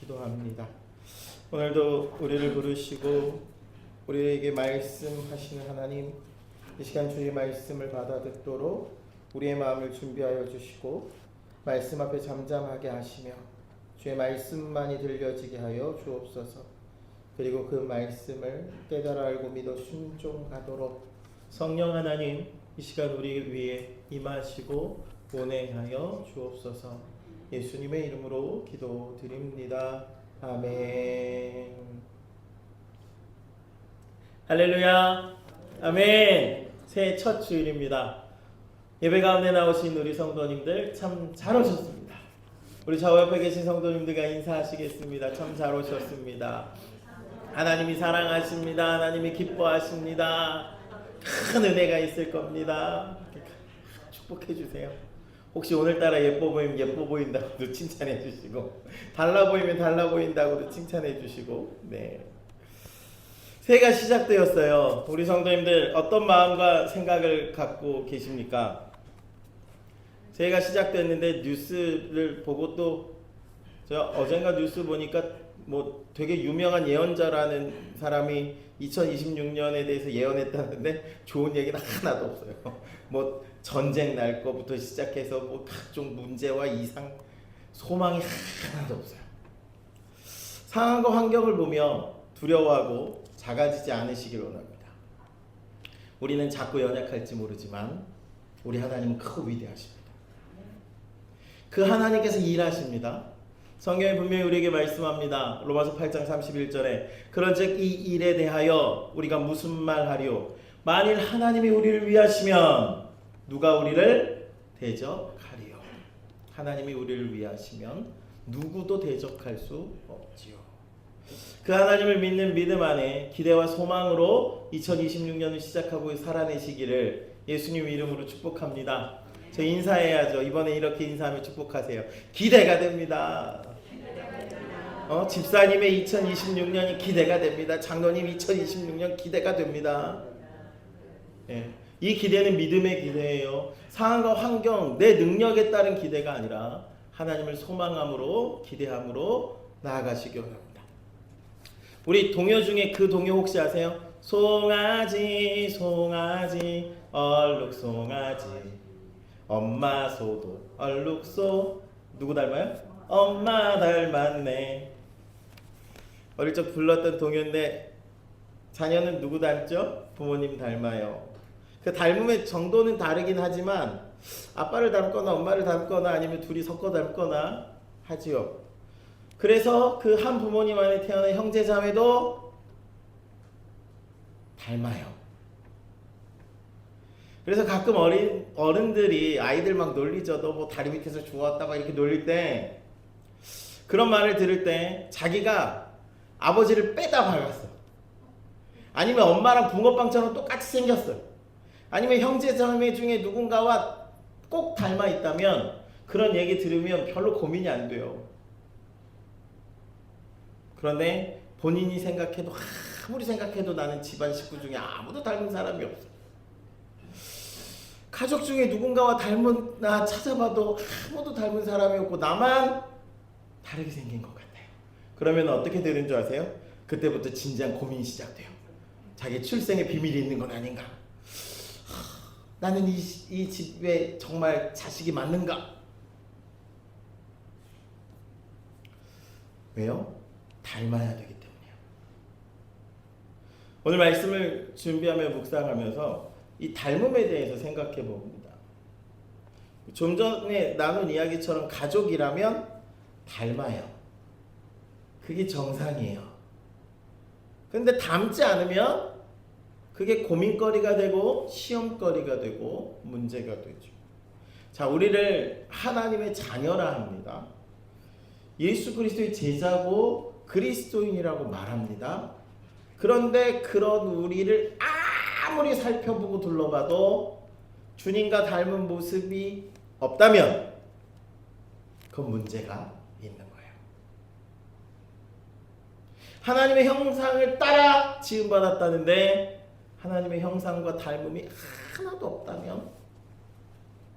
기도합니다. 오늘도 우리를 부르시고 우리에게 말씀하시는 하나님, 이 시간 주의 말씀을 받아 듣도록 우리의 마음을 준비하여 주시고 말씀 앞에 잠잠하게 하시며 주의 말씀만이 들려지게 하여 주옵소서. 그리고 그 말씀을 깨달아 알고 믿어 순종하도록 성령 하나님, 이 시간 우리 위에 임하시고 운행하여 주옵소서. 예수님의 이름으로 기도드립니다. 아멘. 할렐루야. 아멘. 새해 첫 주일입니다. 예배 가운데 나오신 우리 성도님들 참 잘 오셨습니다. 우리 저 옆에 계신 성도님들과 인사하시겠습니다. 참 잘 오셨습니다. 하나님이 사랑하십니다. 하나님이 기뻐하십니다. 큰 은혜가 있을 겁니다. 축복해 주세요. 혹시 오늘따라 예뻐 보이면 예뻐 보인다고도 칭찬해 주시고, 달라 보이면 달라 보인다고도 칭찬해 주시고, 네. 새해가 시작되었어요. 우리 성도님들 어떤 마음과 생각을 갖고 계십니까? 새해가 시작됐는데 뉴스를 보고 또 제가 어젠가 뉴스 보니까 뭐 되게 유명한 예언자라는 사람이 2026년에 대해서 예언했다는데 좋은 얘기는 하나도 없어요. 뭐 전쟁 날 거부터 시작해서 뭐 각종 문제와 이상 소망이 하나도 없어요. 상황과 환경을 보며 두려워하고 작아지지 않으시길 원합니다. 우리는 작고 연약할지 모르지만 우리 하나님은 크고 위대하십니다. 그 하나님께서 일하십니다. 성경이 분명히 우리에게 말씀합니다. 로마서 8장 31절에 그런즉 이 일에 대하여 우리가 무슨 말하리요? 만일 하나님이 우리를 위하시면 누가 우리를 대적하리요? 하나님이 우리를 위하시면 누구도 대적할 수 없지요. 그 하나님을 믿는 믿음 안에 기대와 소망으로 2026년을 시작하고 살아내시기를 예수님 이름으로 축복합니다. 저 인사해야죠. 이번에 이렇게 인사하면 축복하세요. 기대가 됩니다. 집사님의 2026년이 기대가 됩니다. 장로님 2026년 기대가 됩니다. 예. 이 기대는 믿음의 기대예요. 상황과 환경, 내 능력에 따른 기대가 아니라 하나님을 소망함으로 기대함으로 나아가시기 바랍니다. 우리 동요 중에 그 동요 혹시 아세요? 송아지 송아지 얼룩송아지 엄마 소도 얼룩소. 누구 닮아요? 엄마 닮았네. 어릴 적 불렀던 동요인데 자녀는 누구 닮죠? 부모님 닮아요. 그 닮음의 정도는 다르긴 하지만 아빠를 닮거나 엄마를 닮거나 아니면 둘이 섞어 닮거나 하지요. 그래서 그 한 부모님 안에 태어난 형제자매도 닮아요. 그래서 가끔 어른들이 아이들 막 놀리죠. 너 뭐 다리 밑에서 주웠다 막 이렇게 놀릴 때 그런 말을 들을 때 자기가 아버지를 빼다 박았어. 아니면 엄마랑 붕어빵처럼 똑같이 생겼어요. 아니면 형제자매 중에 누군가와 꼭 닮아 있다면 그런 얘기 들으면 별로 고민이 안 돼요. 그런데 본인이 생각해도 아무리 생각해도 나는 집안 식구 중에 아무도 닮은 사람이 없어. 가족 중에 누군가와 닮은 찾아봐도 아무도 닮은 사람이 없고 나만 다르게 생긴 것 같아요. 그러면 어떻게 되는 줄 아세요? 그때부터 진지한 고민이 시작돼요. 자기 출생의 비밀이 있는 건 아닌가? 나는 이 집에 정말 자식이 맞는가? 왜요? 닮아야 되기 때문이에요. 오늘 말씀을 준비하며 묵상하면서 이 닮음에 대해서 생각해 봅니다. 좀 전에 나눈 이야기처럼 가족이라면 닮아요. 그게 정상이에요. 그런데 닮지 않으면 그게 고민거리가 되고 시험거리가 되고 문제가 되죠. 자, 우리를 하나님의 자녀라 합니다. 예수 그리스도의 제자고 그리스도인이라고 말합니다. 그런데 그런 우리를 아무리 살펴보고 둘러봐도 주님과 닮은 모습이 없다면 그건 문제가 있는 거예요. 하나님의 형상을 따라 지음받았다는데 하나님의 형상과 닮음이 하나도 없다면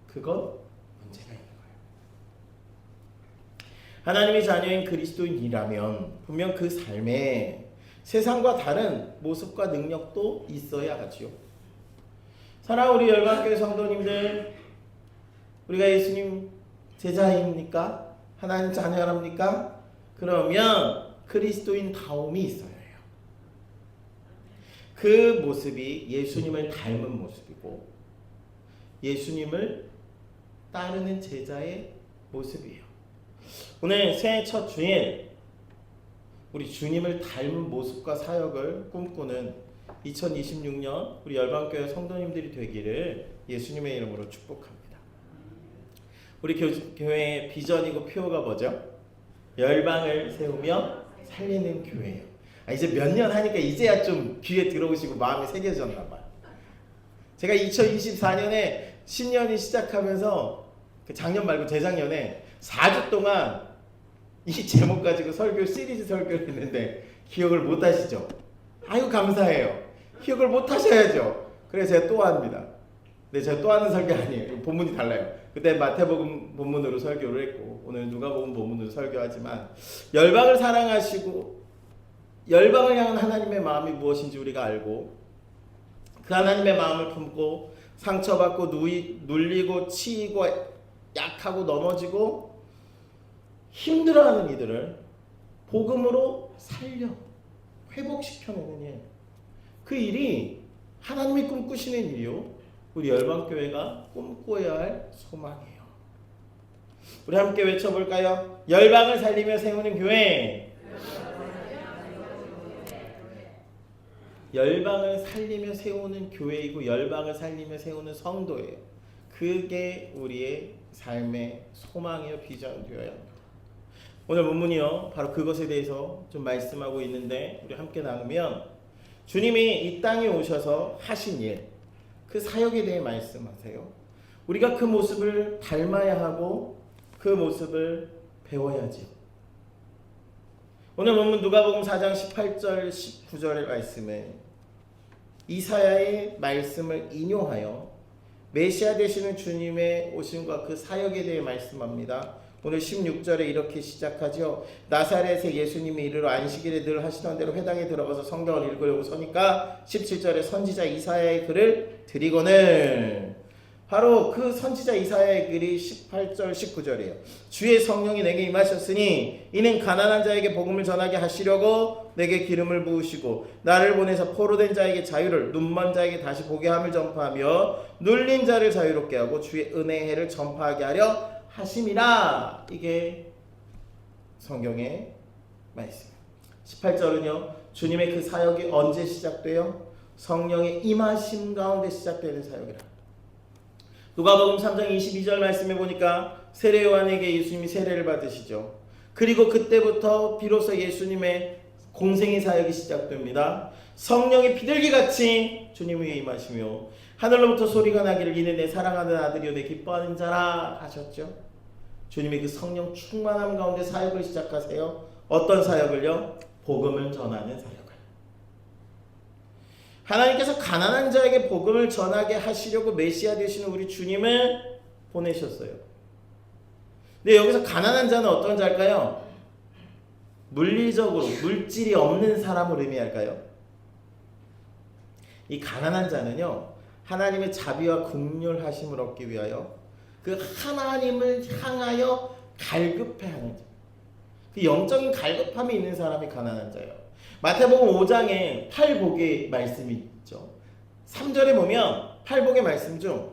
그건 문제가 있는 거예요. 하나님의 자녀인 그리스도인이라면 분명 그 삶에 세상과 다른 모습과 능력도 있어야 하지요. 사랑하는 우리 열방교회 성도님들, 우리가 예수님 제자입니까? 하나님 자녀랍니까? 그러면 그리스도인다움이 있어야 해요. 그 모습이 예수님을 닮은 모습이고 예수님을 따르는 제자의 모습이에요. 오늘 새해 첫 주일 우리 주님을 닮은 모습과 사역을 꿈꾸는 2026년 우리 열방교회 성도님들이 되기를 예수님의 이름으로 축복합니다. 우리 교회의 비전이고 표어가 뭐죠? 열방을 세우며 살리는 교회예요. 이제 몇 년 하니까 이제야 좀 귀에 들어오시고 마음에 새겨졌나 봐요. 제가 2024년에 신년이 시작하면서 작년 말고 재작년에 4주 동안 이 제목 가지고 설교 시리즈 설교를 했는데 기억을 못 하시죠? 아유 감사해요. 기억을 못 하셔야죠. 그래서 제가 또 합니다. 근데 제가 또 하는 설교 아니에요. 본문이 달라요. 그때 마태복음 본문으로 설교를 했고 오늘 누가복음 본문으로 설교하지만 열방을 사랑하시고 열방을 향한 하나님의 마음이 무엇인지 우리가 알고 그 하나님의 마음을 품고 상처받고 눌리고 치이고 약하고 넘어지고 힘들어하는 이들을 복음으로 살려 회복시켜내는 일, 그 일이 하나님이 꿈꾸시는 일이요 우리 열방교회가 꿈꿔야 할 소망이에요. 우리 함께 외쳐볼까요? 열방을 살리며 세우는 교회. 열방을 살리며 세우는 교회이고 열방을 살리며 세우는 성도예요. 그게 우리의 삶의 소망이요 비전이어야 합니다. 오늘 본문이요 바로 그것에 대해서 좀 말씀하고 있는데 우리 함께 나누면 주님이 이 땅에 오셔서 하신 일, 그 사역에 대해 말씀하세요. 우리가 그 모습을 닮아야 하고 그 모습을 배워야지요. 오늘 본문 누가복음 4장 18절 19절의 말씀에 이사야의 말씀을 인용하여 메시아 되시는 주님의 오심과 그 사역에 대해 말씀합니다. 오늘 16절에 이렇게 시작하죠. 나사렛의 예수님이 이르러 안식일에 늘 하시던 대로 회당에 들어가서 성경을 읽으려고 서니까 17절에 선지자 이사야의 글을 드리고는 바로 그 선지자 이사야의 글이 18절 19절이에요. 주의 성령이 내게 임하셨으니 이는 가난한 자에게 복음을 전하게 하시려고 내게 기름을 부으시고 나를 보내서 포로된 자에게 자유를 눈먼 자에게 다시 보게 함을 전파하며 눌린 자를 자유롭게 하고 주의 은혜의 해를 전파하게 하려 하심이라. 이게 성경의 말씀. 18절은요 주님의 그 사역이 언제 시작돼요? 성령의 임하심 가운데 시작되는 사역이라. 누가복음 3장 22절 말씀해 보니까 세례 요한에게 예수님이 세례를 받으시죠. 그리고 그때부터 비로소 예수님의 공생의 사역이 시작됩니다. 성령의 비둘기같이 주님 위에 임하시며 하늘로부터 소리가 나기를 이는 내 사랑하는 아들이요 내 기뻐하는 자라 하셨죠. 주님이 그 성령 충만함 가운데 사역을 시작하세요. 어떤 사역을요? 복음을 전하는 사역을. 하나님께서 가난한 자에게 복음을 전하게 하시려고 메시아 되시는 우리 주님을 보내셨어요. 근데 여기서 가난한 자는 어떤 자일까요? 물리적으로 물질이 없는 사람을 의미할까요? 이 가난한 자는요 하나님의 자비와 긍휼하심을 얻기 위하여 그 하나님을 향하여 갈급해하는 자, 그 영적인 갈급함이 있는 사람이 가난한 자예요. 마태복음 5장에 팔복의 말씀이 있죠. 3절에 보면 팔복의 말씀 중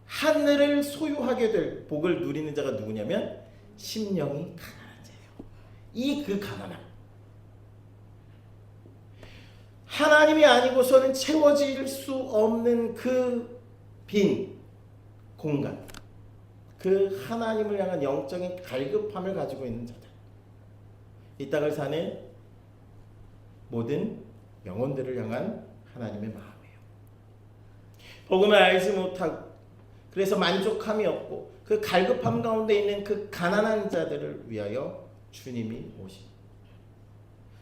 하늘을 소유하게 될 복을 누리는 자가 누구냐면 심령이 가난한 자예요. 이 그 가난함, 하나님이 아니고서는 채워질 수 없는 그 빈 공간, 그 하나님을 향한 영적인 갈급함을 가지고 있는 자들, 이 땅을 사는 모든 영혼들을 향한 하나님의 마음이에요. 복음을 알지 못하고 그래서 만족함이 없고 그 갈급함 가운데 있는 그 가난한 자들을 위하여 주님이 오십니다.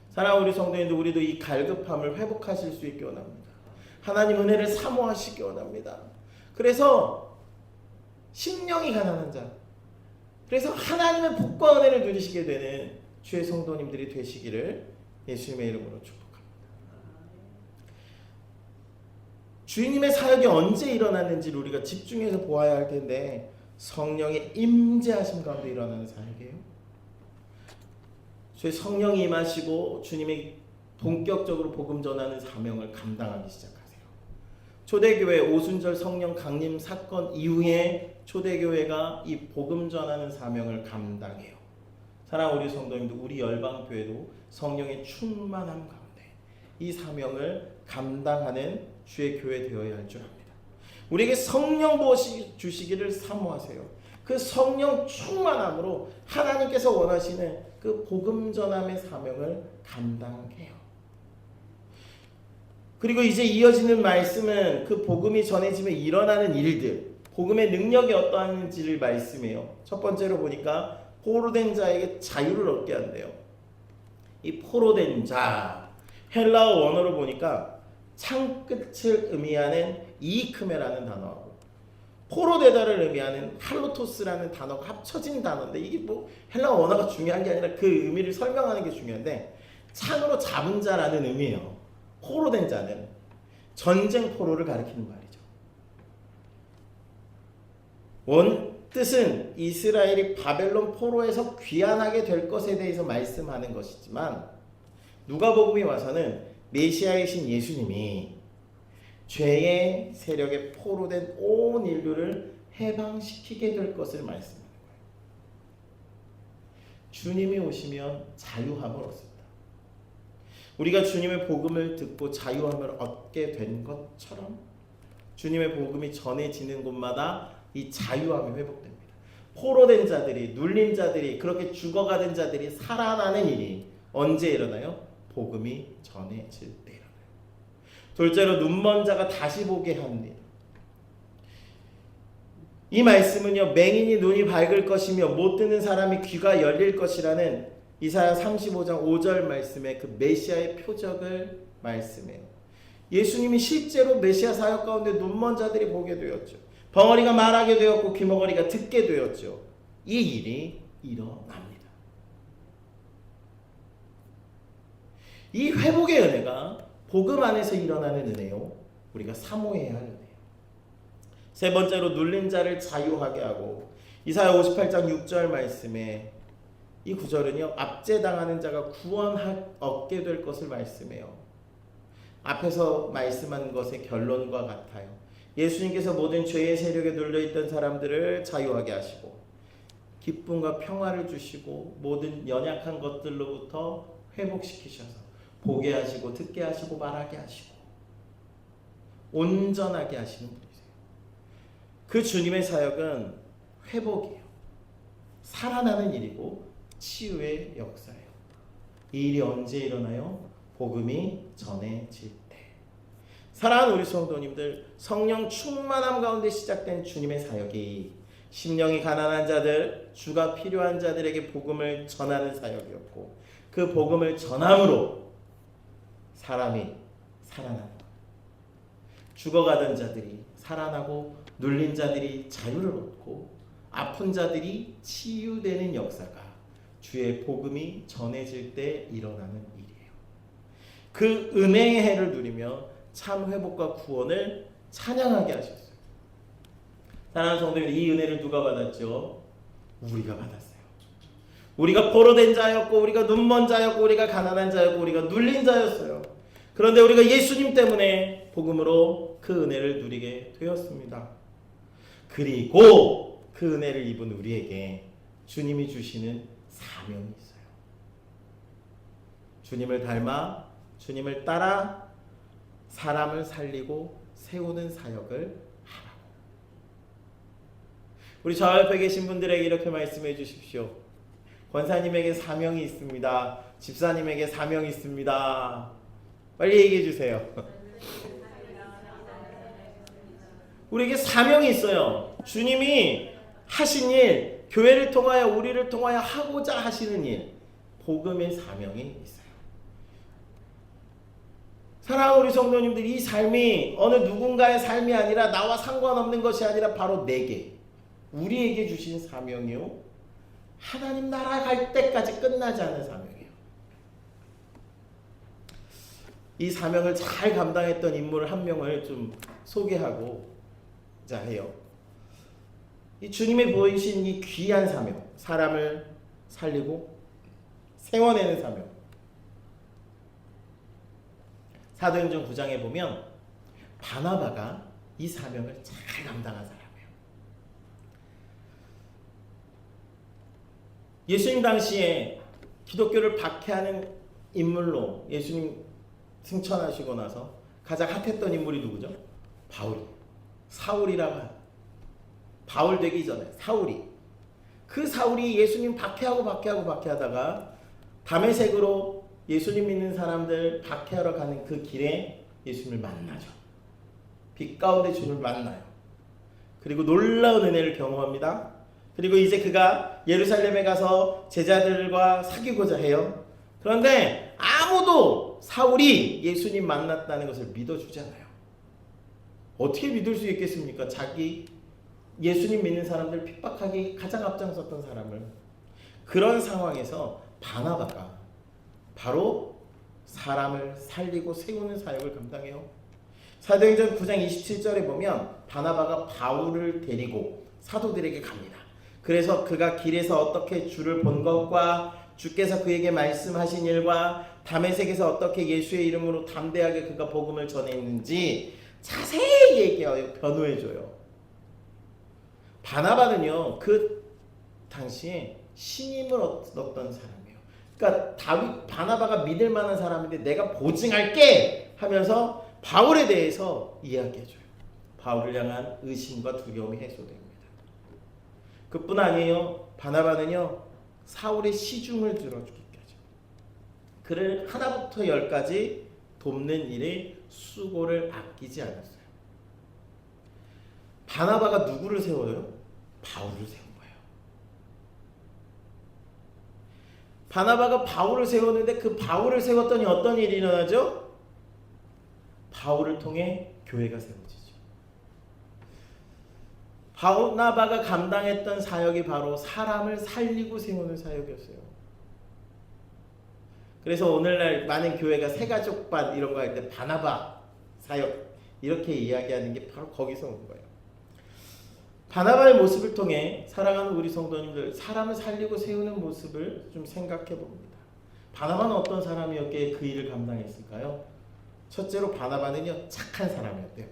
사랑하는 우리 성도님들, 우리도 이 갈급함을 회복하실 수 있기 원합니다. 하나님 은혜를 사모하시기 원합니다. 그래서 심령이 가난한 자, 그래서 하나님의 복과 은혜를 누리시게 되는 주의 성도님들이 되시기를 예수님의 이름으로 축복합니다. 주님의 사역이 언제 일어났는지를 우리가 집중해서 보아야 할 텐데, 성령의 임재하심 가운데 일어나는 사역이에요. 주의 성령이 임하시고 주님이 본격적으로 복음 전하는 사명을 감당하기 시작하세요. 초대교회 오순절 성령 강림 사건 이후에 초대교회가 이 복음 전하는 사명을 감당해요. 사랑하는 우리 성도님들, 우리 열방교회도 성령의 충만함 가운데 이 사명을 감당하는 주의 교회 되어야 할 줄 압니다. 우리에게 성령 부으시 주시기를 사모하세요. 그 성령 충만함으로 하나님께서 원하시는 그 복음 전함의 사명을 감당해요. 그리고 이제 이어지는 말씀은 그 복음이 전해지면 일어나는 일들, 복음의 능력이 어떠한지를 말씀해요. 첫 번째로 보니까 포로된 자에게 자유를 얻게 한대요. 이 포로된 자, 헬라어 원어로 보니까 창끝을 의미하는 이크메라는 단어하고 포로되다를 의미하는 할로토스라는 단어가 합쳐진 단어인데, 이게 뭐 헬라어 원어가 중요한 게 아니라 그 의미를 설명하는 게 중요한데, 창으로 잡은 자라는 의미예요. 포로된 자는 전쟁 포로를 가리키는 말이죠. 원 뜻은 이스라엘이 바벨론 포로에서 귀환하게 될 것에 대해서 말씀하는 것이지만, 누가복음에 와서는 메시아이신 예수님이 죄의 세력에 포로된 온 인류를 해방시키게 될 것을 말씀하는 거예요. 주님이 오시면 자유함을 얻습니다. 우리가 주님의 복음을 듣고 자유함을 얻게 된 것처럼 주님의 복음이 전해지는 곳마다 이 자유함이 회복됩니다. 포로된 자들이, 눌린 자들이, 그렇게 죽어가던 자들이 살아나는 일이 언제 일어나요? 복음이 전해질 때 일어나요. 둘째로 눈먼 자가 다시 보게 합니다. 이 말씀은요, 맹인이 눈이 밝을 것이며 못 듣는 사람이 귀가 열릴 것이라는 이사야 35장 5절 말씀의 그 메시아의 표적을 말씀해요. 예수님이 실제로 메시아 사역 가운데 눈먼 자들이 보게 되었죠. 벙어리가 말하게 되었고 귀머거리가 듣게 되었죠. 이 일이 일어납니다. 이 회복의 은혜가 복음 안에서 일어나는 은혜요, 우리가 사모해야 할 은혜요. 세 번째로 눌린 자를 자유하게 하고, 이사야 58장 6절 말씀에 이 구절은요, 압제당하는 자가 구원 얻게 될 것을 말씀해요. 앞에서 말씀한 것의 결론과 같아요. 예수님께서 모든 죄의 세력에 눌려있던 사람들을 자유하게 하시고 기쁨과 평화를 주시고 모든 연약한 것들로부터 회복시키셔서 보게 하시고 듣게 하시고 말하게 하시고 온전하게 하시는 분이세요. 그 주님의 사역은 회복이에요. 살아나는 일이고 치유의 역사예요. 이 일이 언제 일어나요? 복음이 전해질 때. 사랑하는 우리 성도님들, 성령 충만함 가운데 시작된 주님의 사역이 심령이 가난한 자들, 주가 필요한 자들에게 복음을 전하는 사역이었고, 그 복음을 전함으로 사람이 살아나는, 죽어가던 자들이 살아나고 눌린 자들이 자유를 얻고 아픈 자들이 치유되는 역사가 주의 복음이 전해질 때 일어나는 일이에요. 그 은혜의 해를 누리며 참 회복과 구원을 찬양하게 하셨어요. 사랑하는 성도님, 이 은혜를 누가 받았죠? 우리가 받았어요. 우리가 포로된 자였고, 우리가 눈먼 자였고, 우리가 가난한 자였고, 우리가 눌린 자였어요. 그런데 우리가 예수님 때문에 복음으로 그 은혜를 누리게 되었습니다. 그리고 그 은혜를 입은 우리에게 주님이 주시는 사명이 있어요. 주님을 닮아 주님을 따라 사람을 살리고 세우는 사역을 하라고. 우리 저 옆에 계신 분들에게 이렇게 말씀해 주십시오. 권사님에게 사명이 있습니다. 집사님에게 사명이 있습니다. 빨리 얘기해 주세요. 우리에게 사명이 있어요. 주님이 하신 일, 교회를 통하여 우리를 통하여 하고자 하시는 일, 복음의 사명이 있어요. 사랑하는 우리 성도님들, 이 삶이 어느 누군가의 삶이 아니라 나와 상관없는 것이 아니라 바로 내게, 우리에게 주신 사명이요, 하나님 나라 갈 때까지 끝나지 않은 사명이에요. 이 사명을 잘 감당했던 인물 한 명을 좀 소개하고자 해요. 이 주님이 보이신 이 귀한 사명, 사람을 살리고 세워내는 사명. 사도행전 9장에 보면 바나바가 이 사명을 잘 감당한 사람이에요. 예수님 당시에 기독교를 박해하는 인물로 예수님 승천하시고 나서 가장 핫했던 인물이 누구죠? 바울. 사울이라고 해요. 바울 되기 전에 사울이. 그 사울이 예수님 박해하다가 다메섹으로 예수님 믿는 사람들 박해하러 가는 그 길에 예수님을 만나죠. 빛 가운데 주님을 만나요. 그리고 놀라운 은혜를 경험합니다. 그리고 이제 그가 예루살렘에 가서 제자들과 사귀고자 해요. 그런데 아무도 사울이 예수님 만났다는 것을 믿어주잖아요. 어떻게 믿을 수 있겠습니까? 자기 예수님 믿는 사람들 핍박하기 가장 앞장섰던 사람을. 그런 상황에서 바나바가 바로 사람을 살리고 세우는 사역을 감당해요. 사도행전 9장 27절에 보면 바나바가 바울을 데리고 사도들에게 갑니다. 그래서 그가 길에서 어떻게 주를 본 것과 주께서 그에게 말씀하신 일과 다메섹에서 어떻게 예수의 이름으로 담대하게 그가 복음을 전했는지 자세히 얘기하여 변호해줘요. 바나바는요, 그 당시에 신임을 얻었던 사람이에요. 그러니까 바나바가 믿을 만한 사람인데 내가 보증할게 하면서 바울에 대해서 이야기해줘요. 바울을 향한 의심과 두려움이 해소됩니다. 그뿐 아니에요. 바나바는요, 사울의 시중을 들어주기까지, 그를 하나부터 열까지 돕는 일에 수고를 아끼지 않았어요. 바나바가 누구를 세워요? 바울을 세운 거예요. 바나바가 바울을 세웠는데 그 바울을 세웠더니 어떤 일이 일어나죠? 바울을 통해 교회가 세워지죠. 바나바가 감당했던 사역이 바로 사람을 살리고 세우는 사역이었어요. 그래서 오늘날 많은 교회가 새가족반 이런 거 할 때 바나바 사역 이렇게 이야기하는 게 바로 거기서 온 거예요. 바나바의 모습을 통해 사랑하는 우리 성도님들, 사람을 살리고 세우는 모습을 좀 생각해 봅니다. 바나바는 어떤 사람이었기에 그 일을 감당했을까요? 첫째로 바나바는요, 착한 사람이었대요.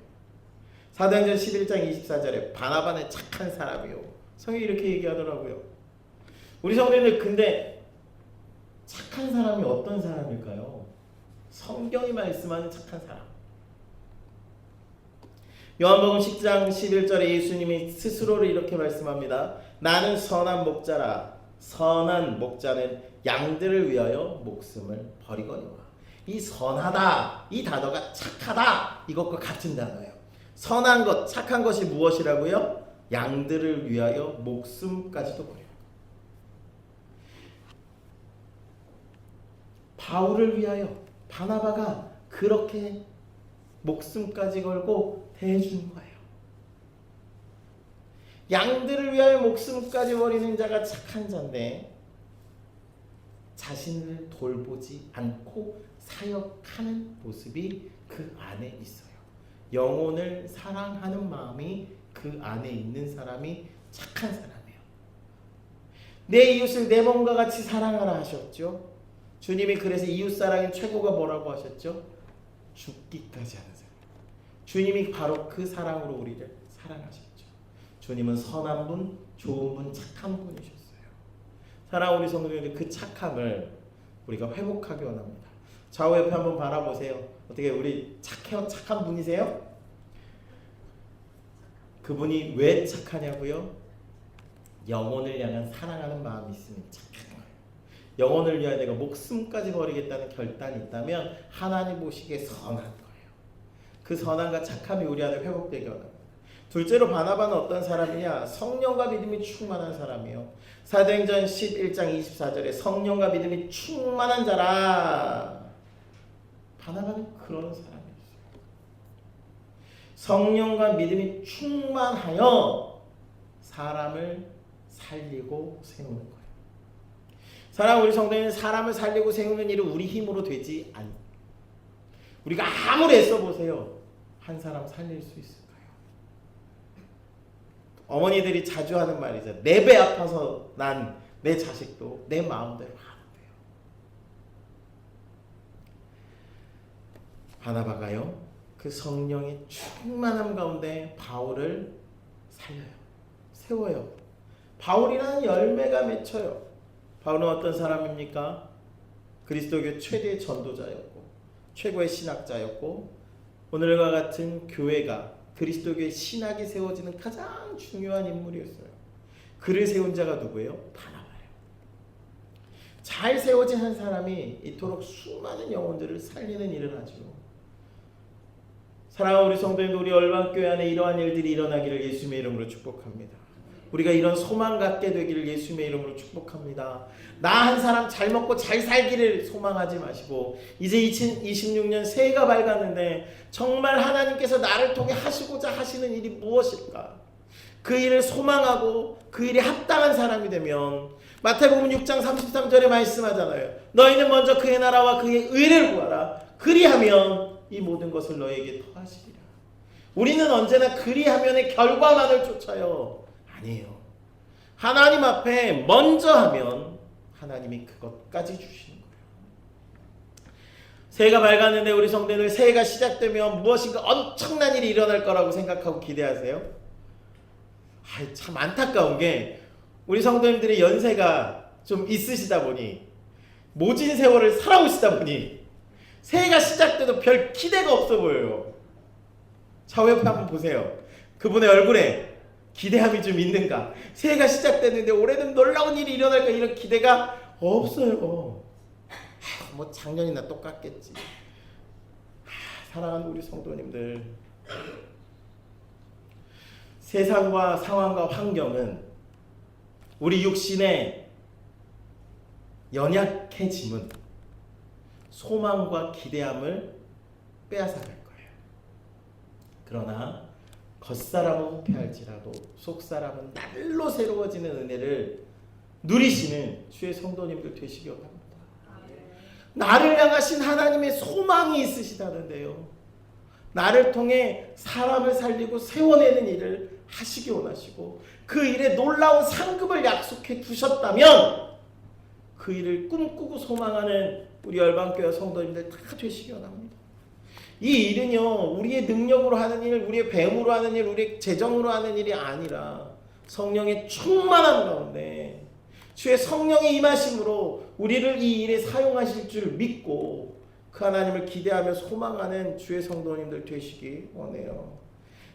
사도행전 11장 24절에 바나바는 착한 사람이요. 성경이 이렇게 얘기하더라고요. 우리 성도님들, 근데 착한 사람이 어떤 사람일까요? 성경이 말씀하는 착한 사람. 요한복음 10장 11절에 예수님이 스스로를 이렇게 말씀합니다. 나는 선한 목자라. 선한 목자는 양들을 위하여 목숨을 버리거니와. 이 선하다, 이 단어가 착하다, 이것과 같은 단어예요. 선한 것, 착한 것이 무엇이라고요? 양들을 위하여 목숨까지도 버려요. 바울을 위하여 바나바가 그렇게 목숨까지 걸고 대해준 거예요. 양들을 위하여 목숨까지 버리는 자가 착한 자인데 자신을 돌보지 않고 사역하는 모습이 그 안에 있어요. 영혼을 사랑하는 마음이 그 안에 있는 사람이 착한 사람이에요. 내 이웃을 내 몸과 같이 사랑하라 하셨죠. 주님이 그래서 이웃사랑의 최고가 뭐라고 하셨죠? 죽기까지 하는 사람. 주님이 바로 그 사랑으로 우리를 사랑하셨죠. 주님은 선한 분, 좋은 분, 착한 분이셨어요. 사랑하는 우리 성도님들, 그 착함을 우리가 회복하기 원합니다. 좌우 옆에 한번 바라보세요. 어떻게 우리 착한 분이세요? 그분이 왜 착하냐고요? 영혼을 향한 사랑하는 마음이 있으면 착한 거예요. 영혼을 위하여 내가 목숨까지 버리겠다는 결단이 있다면 하나님 보시기에 선한 거예요. 그 선함과 착함이 우리 안에 회복되기 원합니다. 둘째로 바나바는 어떤 사람이냐? 성령과 믿음이 충만한 사람이에요. 사도행전 11장 24절에 성령과 믿음이 충만한 자라. 바나바는 그런 사람이었어요. 성령과 믿음이 충만하여 사람을 살리고 세우는 거예요. 사랑하는 우리 성도는 사람을 살리고 세우는 일은 우리 힘으로 되지 않. 우리가 아무리 애써 보세요. 한 사람 살릴 수 있을까요? 어머니들이 자주 하는 말이죠. 내 배 아파서 난 내 자식도 내 마음대로 하면 돼요. 바나바가요, 그 성령의 충만함 가운데 바울을 살려요. 세워요. 바울이라는 열매가 맺혀요. 바울은 어떤 사람입니까? 그리스도교 최대의 전도자였고 최고의 신학자였고 오늘과 같은 교회가 그리스도교의 신학이 세워지는 가장 중요한 인물이었어요. 그를 세운 자가 누구예요? 바나바예요. 잘 세워진 한 사람이 이토록 수많은 영혼들을 살리는 일을 하죠. 사랑하는 우리 성도님들, 우리 열방교회 안에 이러한 일들이 일어나기를 예수님의 이름으로 축복합니다. 우리가 이런 소망 갖게 되기를 예수님의 이름으로 축복합니다. 나 한 사람 잘 먹고 잘 살기를 소망하지 마시고 이제 2026년 새해가 밝았는데 정말 하나님께서 나를 통해 하시고자 하시는 일이 무엇일까? 그 일을 소망하고 그 일에 합당한 사람이 되면 마태복음 6장 33절에 말씀하잖아요. 너희는 먼저 그의 나라와 그의 의를 구하라. 그리하면 이 모든 것을 너에게 더하시리라. 우리는 언제나 그리하면의 결과만을 쫓아요. 아니에요. 하나님 앞에 먼저 하면 하나님이 그것까지 주시는 거예요. 새해가 밝았는데 우리 성도들 새해가 시작되면 무엇인가 엄청난 일이 일어날 거라고 생각하고 기대하세요? 참 안타까운 게 우리 성도님들의 연세가 좀 있으시다 보니 모진 세월을 살아오시다 보니 새해가 시작돼도 별 기대가 없어 보여요. 좌우 옆에 한번 보세요. 그분의 얼굴에 기대함이 좀 있는가? 새해가 시작됐는데 올해는 놀라운 일이 일어날까 이런 기대가 없어요. 뭐 작년이나 똑같겠지. 사랑하는 우리 성도님들, 세상과 상황과 환경은 우리 육신의 연약해짐은 소망과 기대함을 빼앗아갈 거예요. 그러나 겉사람은 후패할지라도 속사람은 날로 새로워지는 은혜를 누리시는 주의 성도님들 되시기 원합니다. 나를 향하신 하나님의 소망이 있으시다는데요. 나를 통해 사람을 살리고 세워내는 일을 하시기 원하시고 그 일에 놀라운 상급을 약속해 두셨다면 그 일을 꿈꾸고 소망하는 우리 열방교회 성도님들 다 되시기 원합니다. 이 일은요, 우리의 능력으로 하는 일, 우리의 뱀으로 하는 일, 우리의 재정으로 하는 일이 아니라 성령의 충만함 가운데 주의 성령의 임하심으로 우리를 이 일에 사용하실 줄 믿고 그 하나님을 기대하며 소망하는 주의 성도님들 되시기 원해요.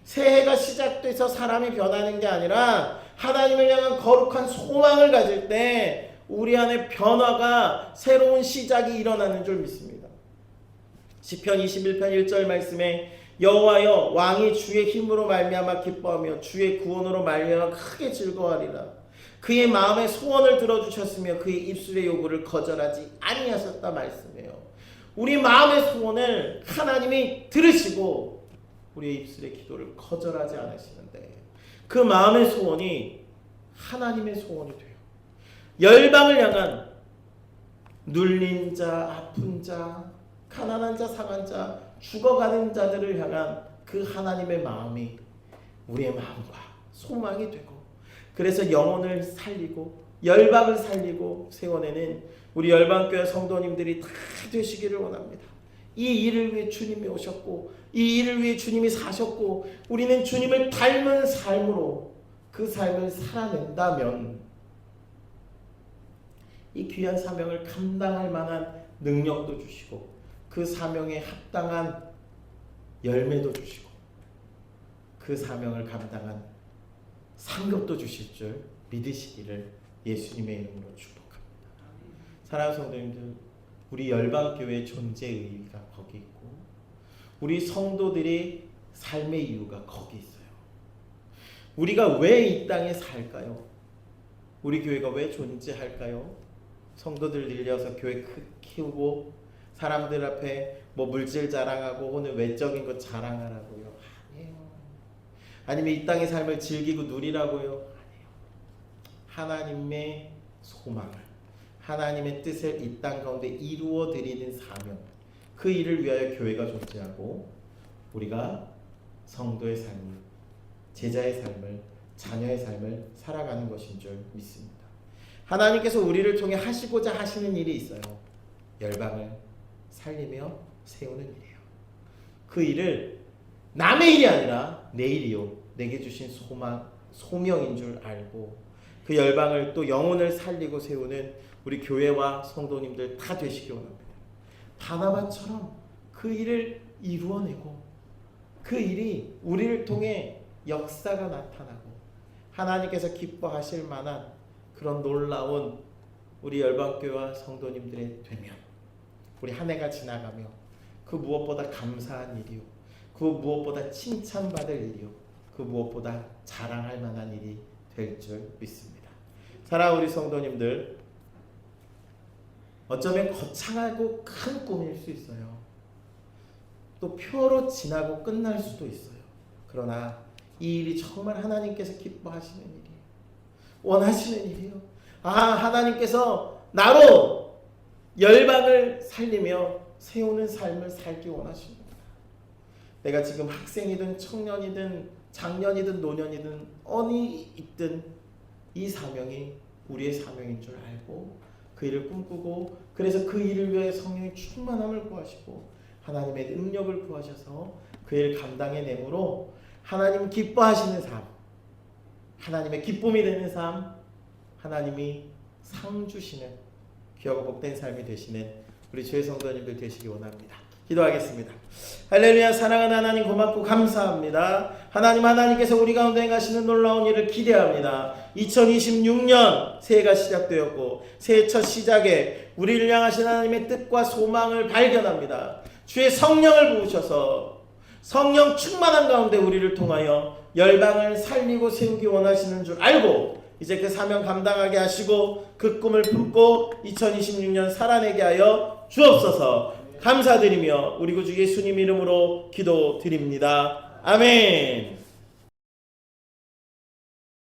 새해가 시작돼서 사람이 변하는 게 아니라 하나님을 향한 거룩한 소망을 가질 때 우리 안에 변화가 새로운 시작이 일어나는 줄 믿습니다. 시편 21편 1절 말씀에 여호와여 왕이 주의 힘으로 말미암아 기뻐하며 주의 구원으로 말미암아 크게 즐거워하리라. 그의 마음의 소원을 들어주셨으며 그의 입술의 요구를 거절하지 아니하셨다 말씀해요. 우리 마음의 소원을 하나님이 들으시고 우리의 입술의 기도를 거절하지 않으시는데 그 마음의 소원이 하나님의 소원이 돼요. 열방을 향한 눌린 자, 아픈 자, 가난한 자, 상한 자, 죽어가는 자들을 향한 그 하나님의 마음이 우리의 마음과 소망이 되고 그래서 영혼을 살리고 열방을 살리고 세워내는 우리 열방교회 성도님들이 다 되시기를 원합니다. 이 일을 위해 주님이 오셨고 이 일을 위해 주님이 사셨고 우리는 주님을 닮은 삶으로 그 삶을 살아낸다면 이 귀한 사명을 감당할 만한 능력도 주시고 그 사명에 합당한 열매도 주시고 그 사명을 감당한 상급도 주실 줄 믿으시기를 예수님의 이름으로 축복합니다. 사랑하는 성도님들, 우리 열방교회의 존재 의의가 거기 있고 우리 성도들이 삶의 이유가 거기 있어요. 우리가 왜 이 땅에 살까요? 우리 교회가 왜 존재할까요? 성도들 늘려서 교회 키우고 사람들 앞에 뭐 물질 자랑하고 오늘 외적인 것 자랑하라고요? 아니에요. 아니면 이 땅의 삶을 즐기고 누리라고요? 아니에요. 하나님의 소망을 하나님의 뜻을 이 땅 가운데 이루어 드리는 사명, 그 일을 위하여 교회가 존재하고 우리가 성도의 삶을, 제자의 삶을, 자녀의 삶을 살아가는 것인 줄 믿습니다. 하나님께서 우리를 통해 하시고자 하시는 일이 있어요. 열방을 살리며 세우는 일이에요. 그 일을 남의 일이 아니라 내 일이요, 내게 주신 소명인 줄 알고 그 열방을 또 영혼을 살리고 세우는 우리 교회와 성도님들 다 되시기 원합니다. 바나바처럼 그 일을 이루어내고 그 일이 우리를 통해 역사가 나타나고 하나님께서 기뻐하실 만한 그런 놀라운 우리 열방교회와 성도님들의 되면 우리 한 해가 지나가며 그 무엇보다 감사한 일이요, 그 무엇보다 칭찬받을 일이요, 그 무엇보다 자랑할 만한 일이 될 줄 믿습니다. 사랑하는 우리 성도님들, 어쩌면 거창하고 큰 꿈일 수 있어요. 또 표로 지나고 끝날 수도 있어요. 그러나 이 일이 정말 하나님께서 기뻐하시는 일이에요. 원하시는 일이에요. 하나님께서 나로 열방을 살리며 세우는 삶을 살기 원하십니다. 내가 지금 학생이든 청년이든 장년이든 노년이든 어디 있든 이 사명이 우리의 사명인 줄 알고 그 일을 꿈꾸고, 그래서 그 일을 위해 성령의 충만함을 구하시고 하나님의 능력을 구하셔서 그 일을 감당해내므로 하나님 기뻐하시는 삶, 하나님의 기쁨이 되는 삶, 하나님이 상 주시는 귀하고 복된 삶이 되시는 우리 주의 성도님들 되시기 원합니다. 기도하겠습니다. 할렐루야. 사랑하는 하나님, 고맙고 감사합니다. 하나님께서 우리 가운데 행하시는 놀라운 일을 기대합니다. 2026년 새해가 시작되었고 새해 첫 시작에 우리를 향하신 하나님의 뜻과 소망을 발견합니다. 주의 성령을 부으셔서 성령 충만한 가운데 우리를 통하여 열방을 살리고 세우기 원하시는 줄 알고 이제 그 사명 감당하게 하시고 그 꿈을 품고 2026년 살아내게 하여 주옵소서. 감사드리며 우리 구주 예수님 이름으로 기도드립니다. 아멘.